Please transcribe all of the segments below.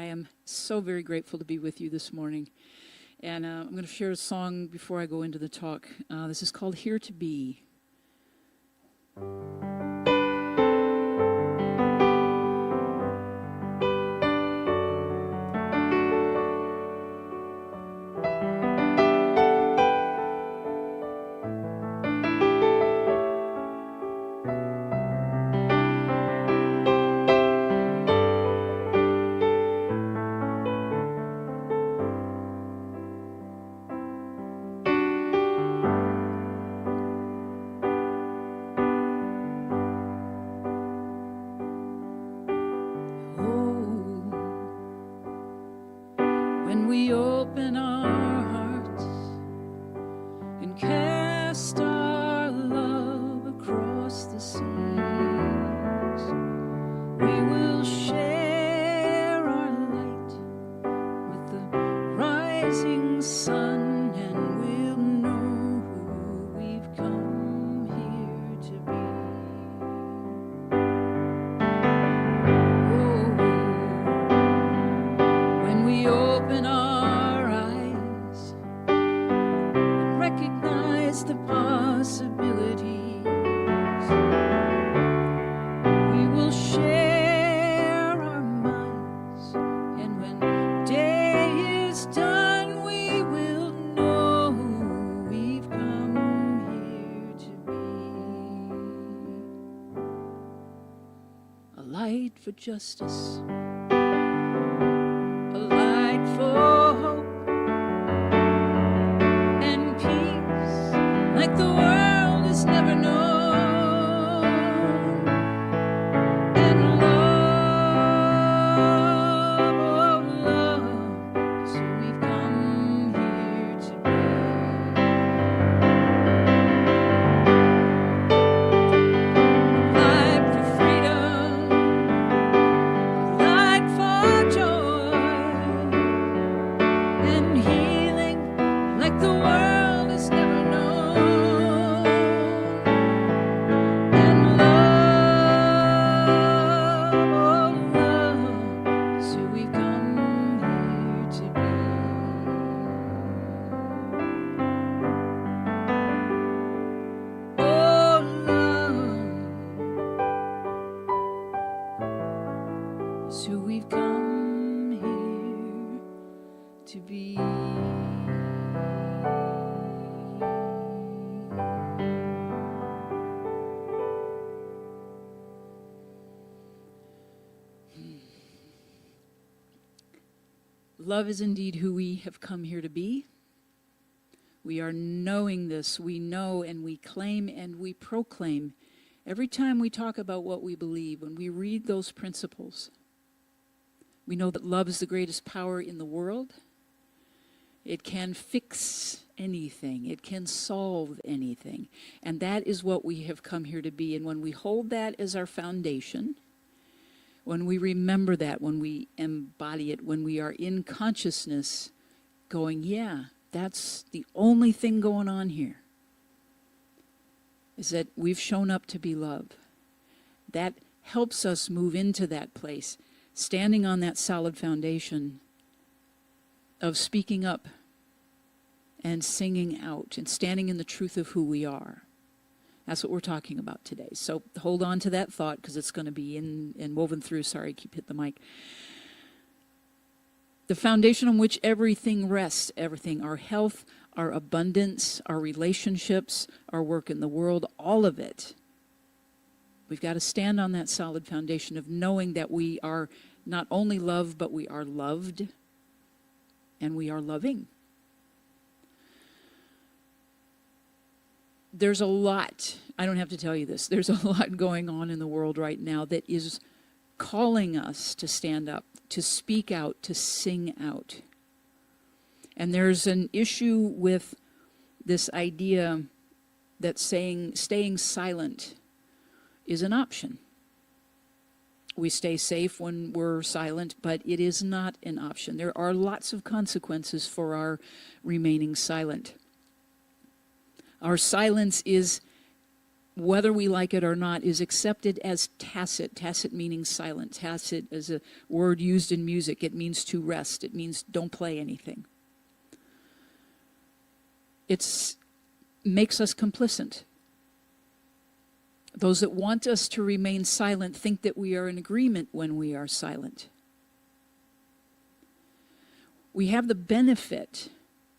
I am so very grateful to be with you this morning. And I'm going to share a song before I go into the talk. This is called Here to Be. When we open our hearts and cast our love across the seas, we will share our light with the rising sun, and we'll know who we've come here to be. When we open our eyes and recognize the possibilities, we will share our minds, and when day is done, we will know we've come here to be. A light for justice, for hope and peace like the world has never known, and love, oh love, so we've come here to be. Light for freedom, light for joy, and healing like the world has never known, and love, oh love, so we've come here to be. Oh love, so we've come here to be. Love is indeed who we have come here to be. We are knowing this. We know and we claim and we proclaim every time we talk about what we believe. When we read those principles, we know that love is the greatest power in the world. It can fix anything. It can solve anything. And that is what we have come here to be. And when we hold that as our foundation, when we remember that, when we embody it, when we are in consciousness going, yeah, that's the only thing going on here, is that we've shown up to be love. That helps us move into that place, standing on that solid foundation of speaking up and singing out and standing in the truth of who we are. That's what we're talking about today. So hold on to that thought, because it's going to be in and woven through. Sorry, I keep hitting the mic. The foundation on which everything rests, everything, our health, our abundance, our relationships, our work in the world, all of it. We've got to stand on that solid foundation of knowing that we are not only loved, but we are loved, and we are loving. There's a lot, I don't have to tell you this, there's a lot going on in the world right now that is calling us to stand up, to speak out, to sing out. And there's an issue with this idea that staying silent is an option. We stay safe when we're silent, but it is not an option. There are lots of consequences for our remaining silent. Our silence is whether we like it or not, is accepted as tacit. Tacit meaning silent. Tacit is a word used in music. It means to rest. It means don't play anything. It makes us complicit. Those that want us to remain silent think that we are in agreement when we are silent. We have the benefit,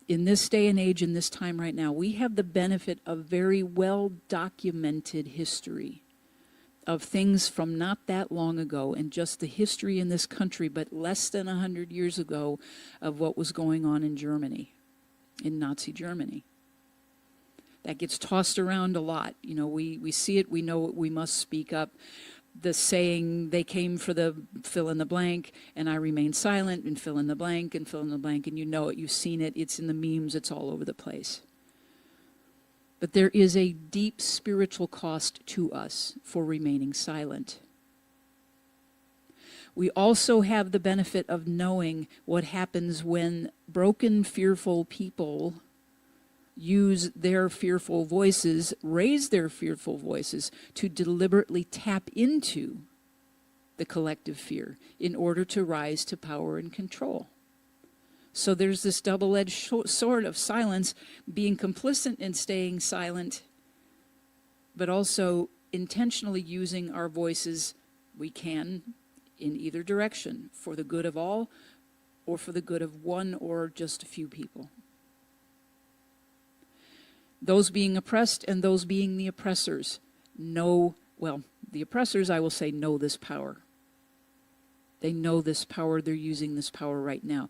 in this day and age, in this time right now, we have the benefit of very well-documented history of things from not that long ago, and just the history in this country, but less than 100 years ago, of what was going on in Germany, in Nazi Germany. That gets tossed around a lot. You know, we see it, we know it, we must speak up. The saying, they came for the fill in the blank, and I remain silent, and fill in the blank, and fill in the blank, and you know it, you've seen it, it's in the memes, it's all over the place. But there is a deep spiritual cost to us for remaining silent. We also have the benefit of knowing what happens when broken, fearful people use their fearful voices, raise their fearful voices to deliberately tap into the collective fear in order to rise to power and control. So there's this double-edged sword of silence, being complicit in staying silent, but also intentionally using our voices, we can, in either direction, for the good of all or for the good of one or just a few people. Those being oppressed and those being the oppressors know, well, the oppressors, I will say, know this power. They know this power. They're using this power right now.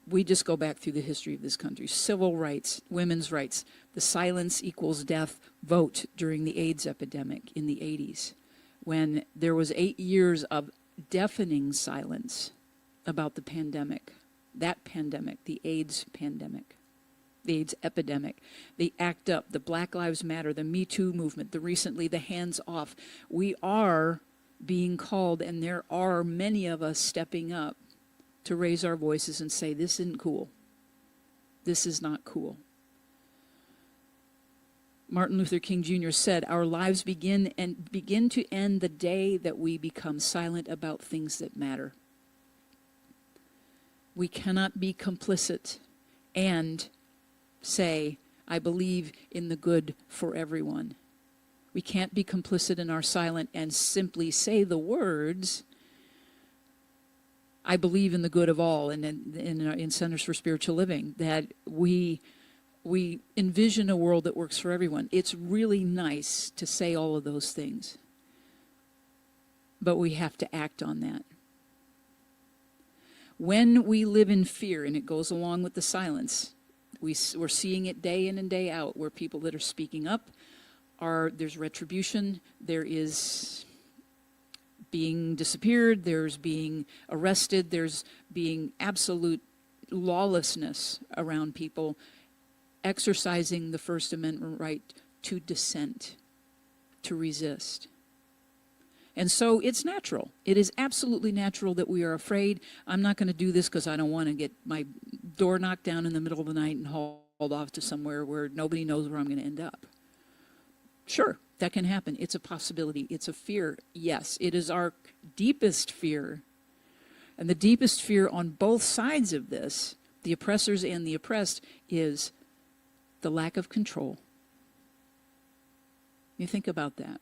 We just go back through the history of this country. Civil rights, women's rights, the silence equals death vote during the AIDS epidemic in the 80s, when there was 8 years of deafening silence about the pandemic, that pandemic, the AIDS pandemic. The AIDS epidemic, the ACT UP, the Black Lives Matter, the Me Too movement, the recently the Hands Off. We are being called, and there are many of us stepping up to raise our voices and say, this isn't cool. This is not cool. Martin Luther King Jr. said, our lives begin to end the day that we become silent about things that matter. We cannot be complicit and say, I believe in the good for everyone. We can't be complicit in our silence and simply say the words, I believe in the good of all, and in Centers for Spiritual Living, that we envision a world that works for everyone. It's really nice to say all of those things, but we have to act on that. When we live in fear, and it goes along with the silence, we're seeing it day in and day out, where people that are speaking up there's retribution, there is being disappeared, there's being arrested, there's being absolute lawlessness around people exercising the First Amendment right to dissent, to resist. And so it's natural. It is absolutely natural that we are afraid. I'm not going to do this because I don't want to get my door knocked down in the middle of the night and hauled off to somewhere where nobody knows where I'm going to end up. Sure, that can happen. It's a possibility. It's a fear. Yes, it is our deepest fear. And the deepest fear on both sides of this, the oppressors and the oppressed, is the lack of control. You think about that.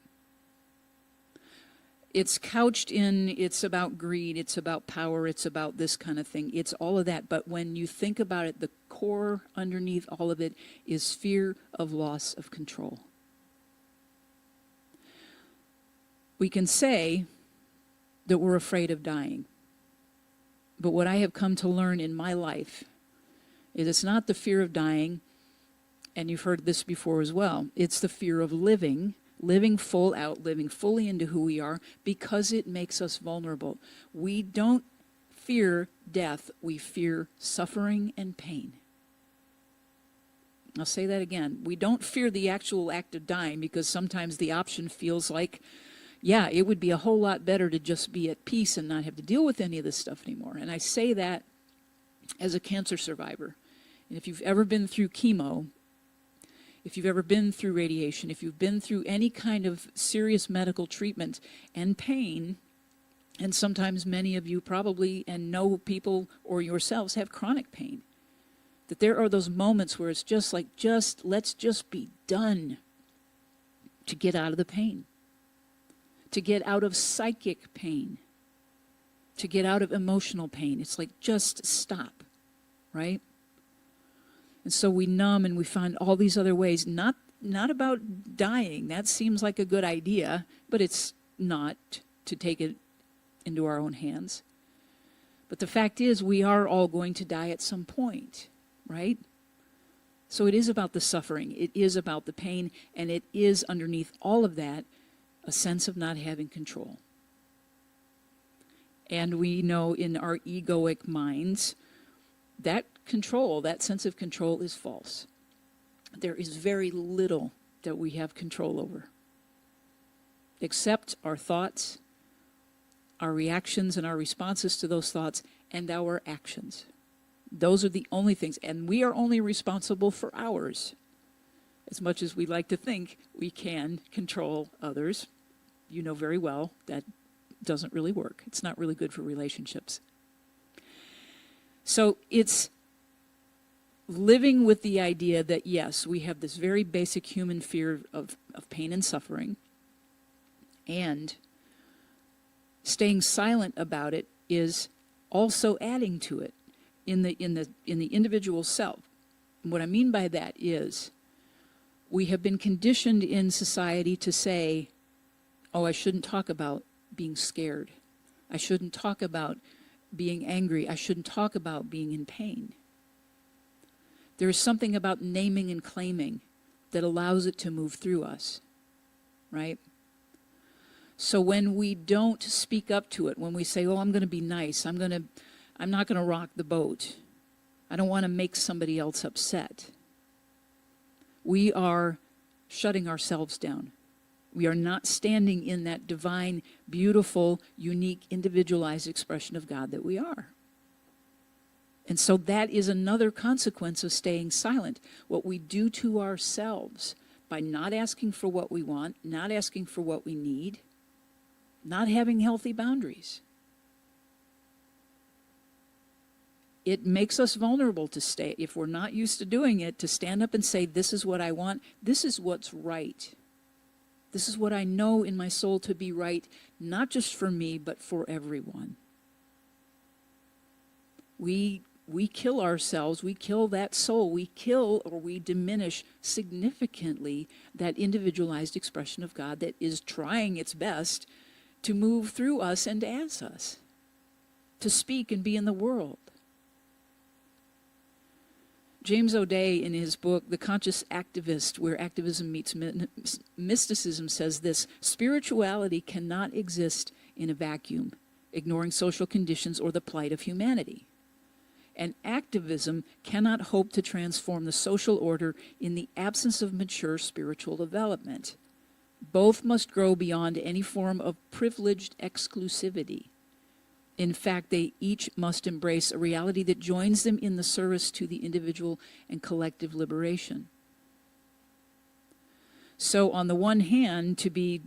It's couched in, it's about greed, it's about power, it's about this kind of thing. It's all of that. But when you think about it, the core underneath all of it is fear of loss of control. We can say that we're afraid of dying. But what I have come to learn in my life is it's not the fear of dying, and you've heard this before as well. It's the fear of living full out, living fully into who we are, because it makes us vulnerable. We don't fear death, we fear suffering and pain. I'll say that again. We don't fear the actual act of dying, because sometimes the option feels like, yeah, it would be a whole lot better to just be at peace and not have to deal with any of this stuff anymore. And I say that as a cancer survivor. And if you've ever been through chemo, if you've ever been through radiation, if you've been through any kind of serious medical treatment and pain, and sometimes many of you probably and know people or yourselves have chronic pain, that there are those moments where it's just like, let's just be done, to get out of the pain, to get out of psychic pain, to get out of emotional pain. It's like, just stop, right? And so we numb and we find all these other ways, not about dying. That seems like a good idea, but it's not, to take it into our own hands. But the fact is, we are all going to die at some point, right? So it is about the suffering, it is about the pain, and it is underneath all of that a sense of not having control. And we know in our egoic minds that control, that sense of control, is false. There is very little that we have control over, except our thoughts, our reactions and our responses to those thoughts, and our actions. Those are the only things, and we are only responsible for ours. As much as we like to think we can control others, you know very well that doesn't really work. It's not really good for relationships. So it's living with the idea that, yes, we have this very basic human fear of pain and suffering, and staying silent about it is also adding to it in the individual self. And what I mean by that is, we have been conditioned in society to say, oh, I shouldn't talk about being scared. I shouldn't talk about being angry. I shouldn't talk about being in pain. There is something about naming and claiming that allows it to move through us, right? So when we don't speak up to it, when we say, oh, I'm going to be nice, I'm not going to rock the boat, I don't want to make somebody else upset, we are shutting ourselves down. We are not standing in that divine, beautiful, unique, individualized expression of God that we are. And so that is another consequence of staying silent. What we do to ourselves by not asking for what we want, not asking for what we need, not having healthy boundaries. It makes us vulnerable to stay, if we're not used to doing it, to stand up and say, this is what I want, this is what's right. This is what I know in my soul to be right, not just for me, but for everyone. We kill ourselves, we kill that soul, we kill or we diminish significantly that individualized expression of God that is trying its best to move through us and as us, to speak and be in the world. James O'Day, in his book, The Conscious Activist, Where Activism Meets Mysticism, says this: spirituality cannot exist in a vacuum, ignoring social conditions or the plight of humanity. And activism cannot hope to transform the social order in the absence of mature spiritual development. Both must grow beyond any form of privileged exclusivity. In fact, they each must embrace a reality that joins them in the service to the individual and collective liberation. So on the one hand, to be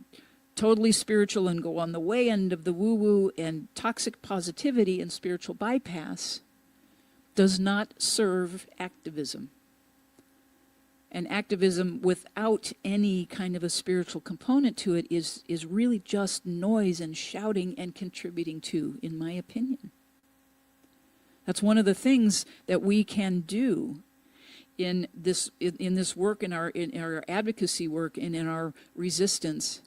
totally spiritual and go on the way end of the woo-woo and toxic positivity and spiritual bypass does not serve activism. And activism without any kind of a spiritual component to it is really just noise and shouting and contributing to, in my opinion. That's one of the things that we can do in this work, in our advocacy work, and in our resistance,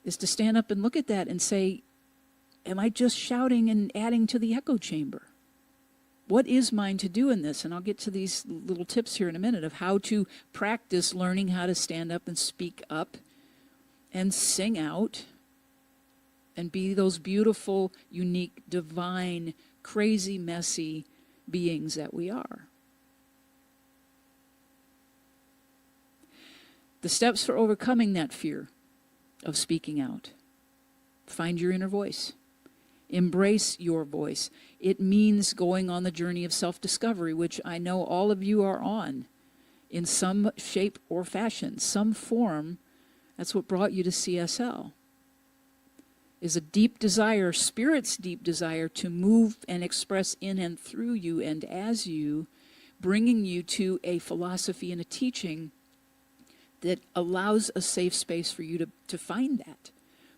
is to stand up and look at that and say, am I just shouting and adding to the echo chamber? What is mine to do in this? And I'll get to these little tips here in a minute of how to practice learning how to stand up and speak up and sing out and be those beautiful, unique, divine, crazy, messy beings that we are. The steps for overcoming that fear of speaking out: find your inner voice. Embrace your voice. It means going on the journey of self-discovery, which I know all of you are on. in some shape or fashion, some form. That's what brought you to CSL, is a deep desire, Spirit's deep desire to move and express in and through you and as you, bringing you to a philosophy and a teaching that allows a safe space for you to find that.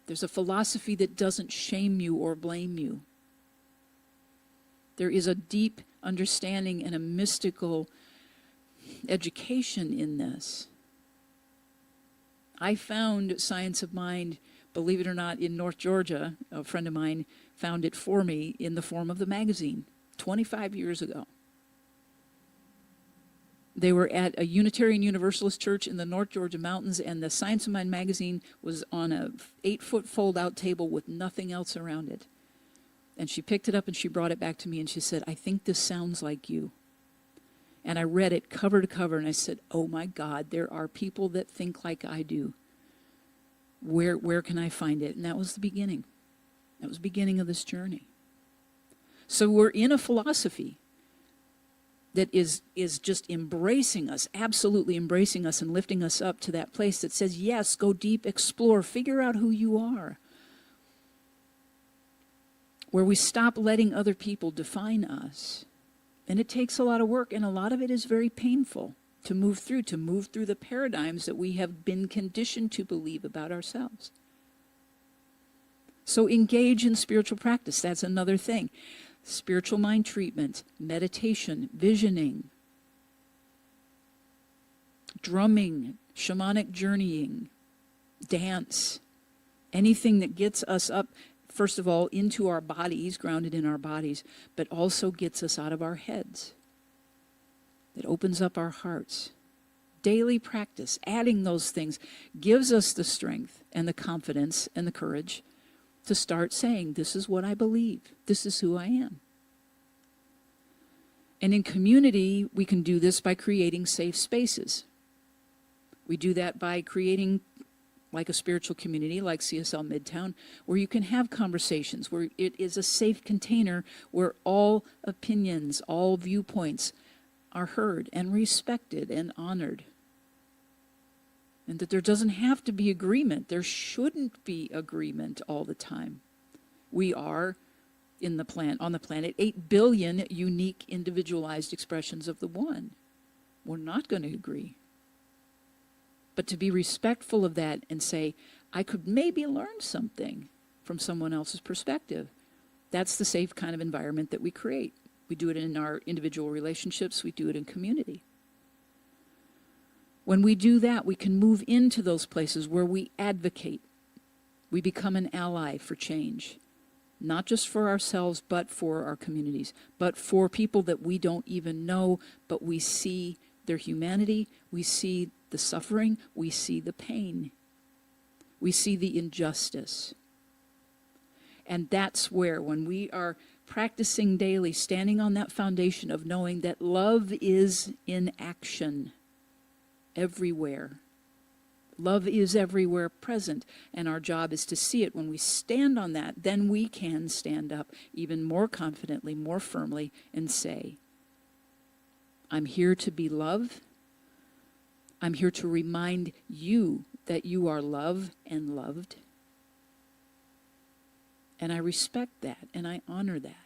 There's a philosophy that doesn't shame you or blame you. There is a deep understanding and a mystical education in this. I found Science of Mind, believe it or not, in North Georgia. A friend of mine found it for me in the form of the magazine 25 years ago. They were at a Unitarian Universalist church in the North Georgia mountains, and the Science of Mind magazine was on a 8-foot fold-out table with nothing else around it. And she picked it up and she brought it back to me and she said, "I think this sounds like you." And I read it cover to cover and I said, "Oh my God, there are people that think like I do. Where can I find it?" And that was the beginning. That was the beginning of this journey. So we're in a philosophy that is just embracing us, absolutely embracing us and lifting us up to that place that says, yes, go deep, explore, figure out who you are. Where we stop letting other people define us. And it takes a lot of work, and a lot of it is very painful to move through the paradigms that we have been conditioned to believe about ourselves. So engage in spiritual practice. That's another thing. Spiritual mind treatment, meditation, visioning, drumming, shamanic journeying, dance, anything that gets us up, first of all, into our bodies, grounded in our bodies, but also gets us out of our heads. That opens up our hearts. Daily practice, adding those things, gives us the strength and the confidence and the courage to start saying, this is what I believe. This is who I am. And in community, we can do this by creating safe spaces. We do that by creating like a spiritual community, like CSL Midtown, where you can have conversations, where it is a safe container where all opinions, all viewpoints are heard and respected and honored. And that there doesn't have to be agreement. There shouldn't be agreement all the time. We are on the planet 8 billion unique individualized expressions of the one. We're not going to agree. But to be respectful of that and say, I could maybe learn something from someone else's perspective. That's the safe kind of environment that we create. We do it in our individual relationships. We do it in community. When we do that, we can move into those places where we advocate. We become an ally for change, not just for ourselves, but for our communities, but for people that we don't even know, but we see their humanity, we see the suffering, we see the pain, we see the injustice. And that's where, when we are practicing daily, standing on that foundation of knowing that love is in action, everywhere. Love is everywhere present, and our job is to see it. When we stand on that, then we can stand up even more confidently, more firmly, and say, I'm here to be love. I'm here to remind you that you are love and loved. And I respect that, and I honor that.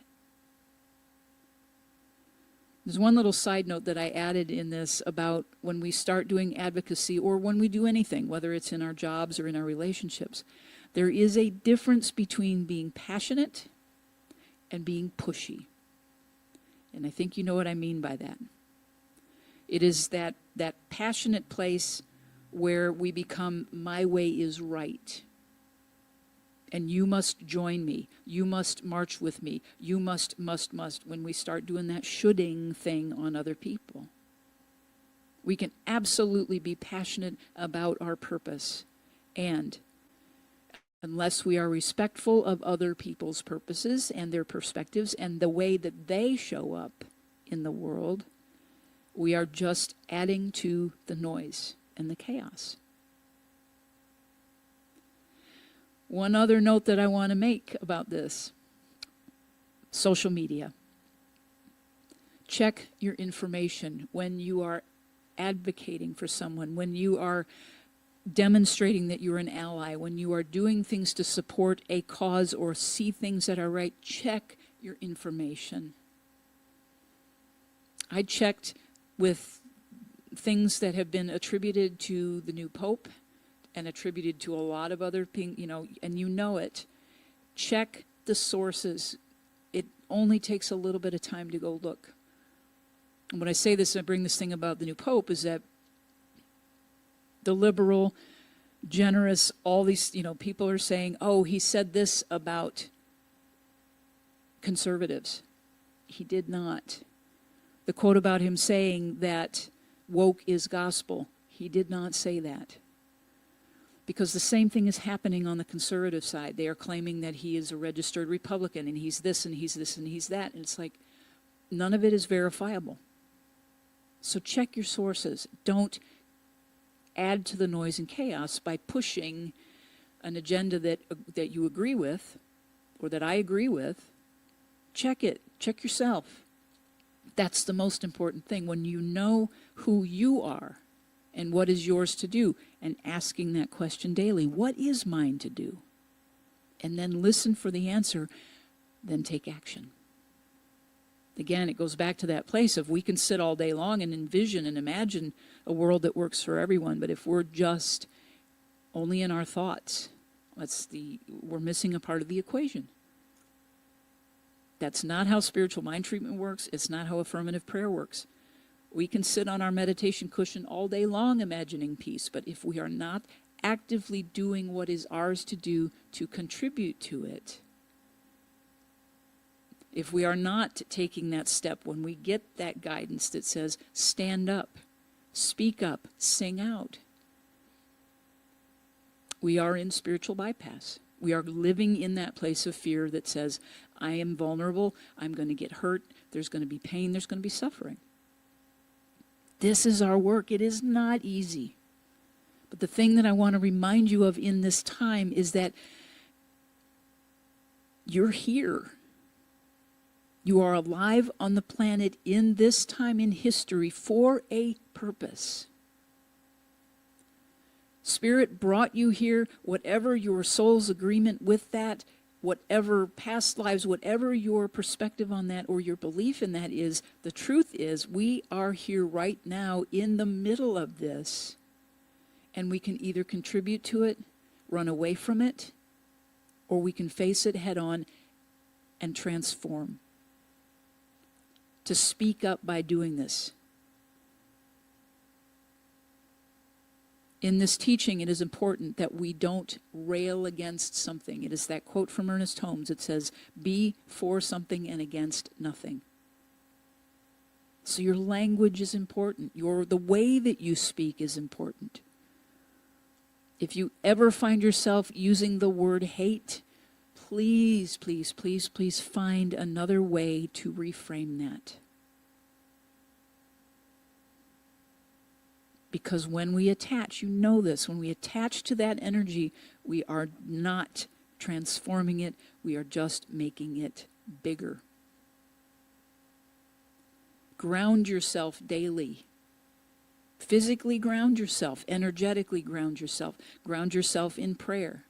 There's one little side note that I added in this about when we start doing advocacy, or when we do anything, whether it's in our jobs or in our relationships. There is a difference between being passionate and being pushy. And I think you know what I mean by that. It is that passionate place where we become, my way is right. And you must join me. You must march with me. You must, when we start doing that shoulding thing on other people. We can absolutely be passionate about our purpose. And unless we are respectful of other people's purposes and their perspectives and the way that they show up in the world, we are just adding to the noise and the chaos. One other note that I want to make about this: social media. Check your information when you are advocating for someone, when you are demonstrating that you're an ally, when you are doing things to support a cause or see things that are right, check your information. I checked with things that have been attributed to the new Pope and attributed to a lot of other things, and you know it. Check the sources. It only takes a little bit of time to go look. And when I say this, I bring this thing about the new Pope, is that the liberal, generous, all these, people are saying, oh, he said this about conservatives. He did not. The quote about him saying that woke is gospel, he did not say that. Because the same thing is happening on the conservative side. They are claiming that he is a registered Republican and he's this and he's this and he's that. And it's like, none of it is verifiable. So check your sources. Don't add to the noise and chaos by pushing an agenda that you agree with or that I agree with. Check it. Check yourself. That's the most important thing. When you know who you are and what is yours to do, and asking that question daily, what is mine to do? And then listen for the answer, then take action. Again, it goes back to that place of we can sit all day long and envision and imagine a world that works for everyone, but if we're just only in our thoughts, we're missing a part of the equation. That's not how spiritual mind treatment works. It's not how affirmative prayer works. We can sit on our meditation cushion all day long imagining peace, but if we are not actively doing what is ours to do to contribute to it, if we are not taking that step when we get that guidance that says, stand up, speak up, sing out, we are in spiritual bypass. We are living in that place of fear that says, I am vulnerable, I'm going to get hurt, there's going to be pain, there's going to be suffering. This is our work. It is not easy. But the thing that I want to remind you of in this time is that you're here. You are alive on the planet in this time in history for a purpose. Spirit brought you here, whatever your soul's agreement with that, whatever past lives, whatever your perspective on that or your belief in that is, the truth is we are here right now in the middle of this, and we can either contribute to it, run away from it, or we can face it head on and transform. To speak up by doing this. In this teaching, it is important that we don't rail against something. It is that quote from Ernest Holmes. It says, be for something and against nothing. So your language is important. The way that you speak is important. If you ever find yourself using the word hate, please, please, please, please find another way to reframe that. Because when we attach, you know this, when we attach to that energy, we are not transforming it, we are just making it bigger. Ground yourself daily. Physically ground yourself, energetically ground yourself in prayer.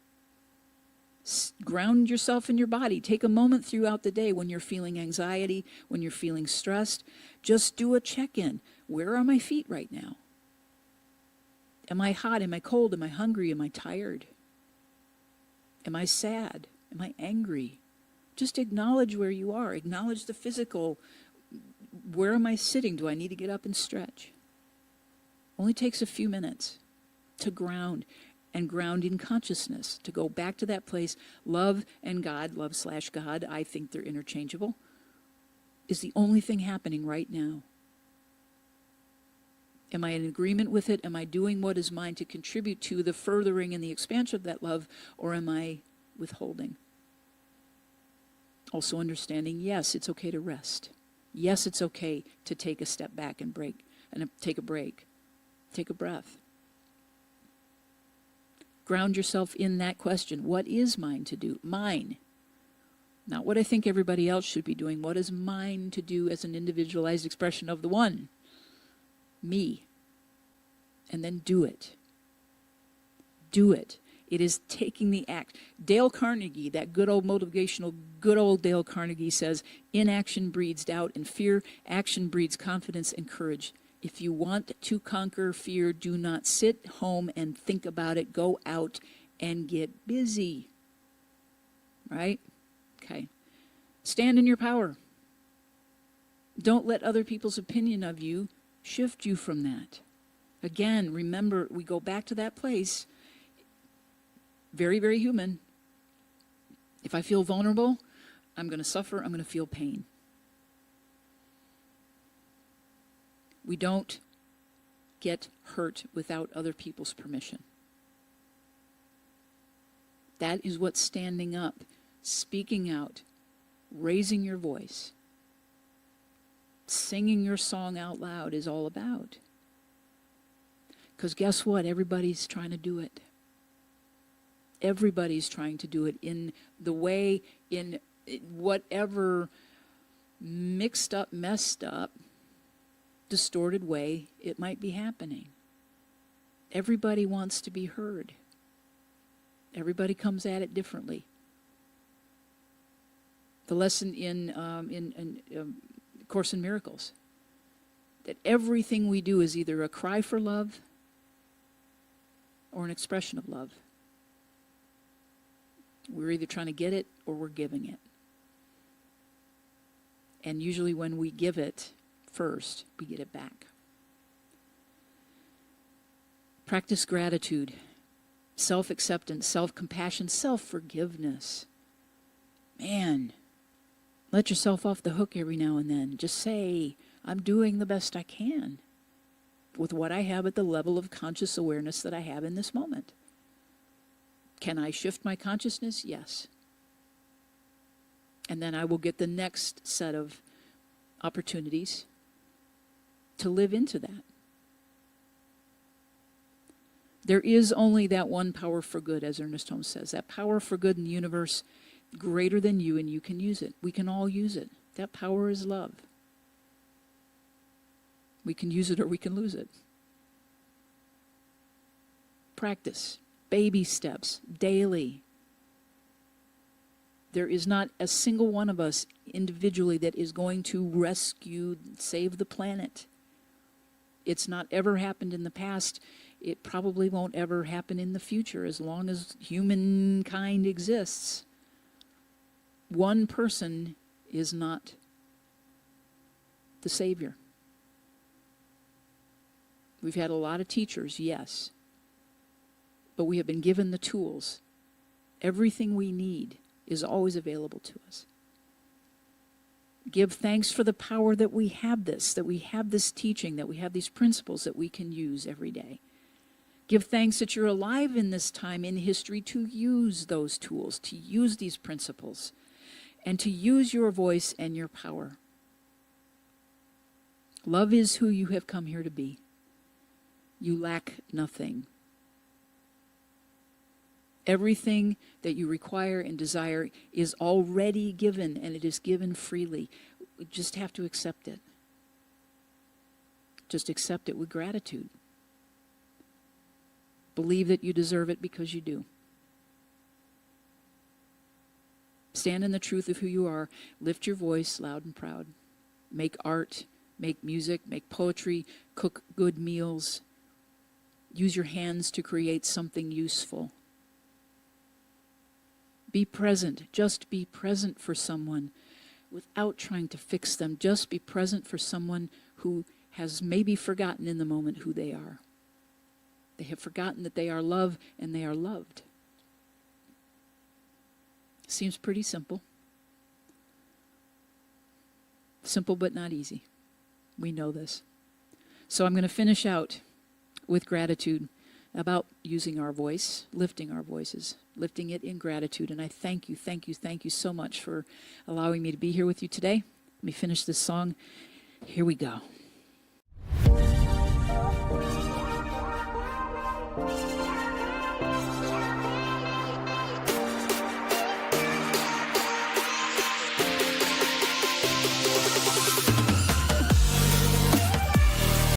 Ground yourself in your body. Take a moment throughout the day when you're feeling anxiety, when you're feeling stressed. Just do a check-in. Where are my feet right now? Am I hot? Am I cold? Am I hungry? Am I tired? Am I sad? Am I angry? Just acknowledge where you are. Acknowledge the physical. Where am I sitting? Do I need to get up and stretch? Only takes a few minutes to ground, and ground in consciousness, to go back to that place. Love and God, love/God, I think they're interchangeable, is the only thing happening right now. Am I in agreement with it? Am I doing what is mine to contribute to the furthering and the expansion of that love, or am I withholding? Also understanding, yes, it's okay to rest. Yes, it's okay to take a step back and break, and take a break. Take a breath. Ground yourself in that question. What is mine to do? Mine. Not what I think everybody else should be doing. What is mine to do as an individualized expression of the one? Me. and then do it. Do it. It is taking the act. Dale Carnegie, that good old motivational, good old Dale Carnegie says, inaction breeds doubt and fear. Action breeds confidence and courage. If you want to conquer fear, do not sit home and think about it. Go out and get busy. Right? Okay. Stand in your power. Don't let other people's opinion of you shift you from that. Again, remember, we go back to that place. Very, very human. If I feel vulnerable, I'm going to suffer, I'm going to feel pain. We don't get hurt without other people's permission. That is what standing up, speaking out, raising your voice, singing your song out loud is all about. Because guess what? Everybody's trying to do it. Everybody's trying to do it in the way, in whatever mixed up, messed up, distorted way it might be happening. Everybody wants to be heard. Everybody comes at it differently. The lesson in Course in Miracles, that everything we do is either a cry for love or an expression of love. We're either trying to get it or we're giving it. And usually when we give it first, we get it back. Practice gratitude, self-acceptance, self-compassion, self-forgiveness. Man, let yourself off the hook every now and then. Just say, I'm doing the best I can with what I have at the level of conscious awareness that I have in this moment. Can I shift my consciousness? Yes. And then I will get the next set of opportunities to live into that. There is only that one power for good, as Ernest Holmes says. That power for good in the universe, greater than you, and you can use it. We can all use it. That power is love. We can use it or we can lose it. Practice. Baby steps, daily. There is not a single one of us individually that is going to rescue, save the planet. It's not ever happened in the past. It probably won't ever happen in the future as long as humankind exists. One person is not the savior. We've had a lot of teachers, yes. But we have been given the tools. Everything we need is always available to us. Give thanks for the power that we have this teaching, that we have these principles that we can use every day. Give thanks that you're alive in this time in history to use those tools, to use these principles, and to use your voice and your power. Love is who you have come here to be. You lack nothing. Everything that you require and desire is already given, and it is given freely. We just have to accept it. Just accept it with gratitude. Believe that you deserve it because you do. Stand in the truth of who you are. Lift your voice loud and proud. Make art, make music, make poetry, cook good meals. Use your hands to create something useful. Be present. Just be present for someone without trying to fix them. Just be present for someone who has maybe forgotten in the moment who they are. They have forgotten that they are loved and they are loved. Seems pretty simple. Simple but not easy. We know this. So I'm going to finish out with gratitude about using our voice, lifting our voices, lifting it in gratitude. And I thank you so much for allowing me to be here with you today. Let me finish this song. Here we go.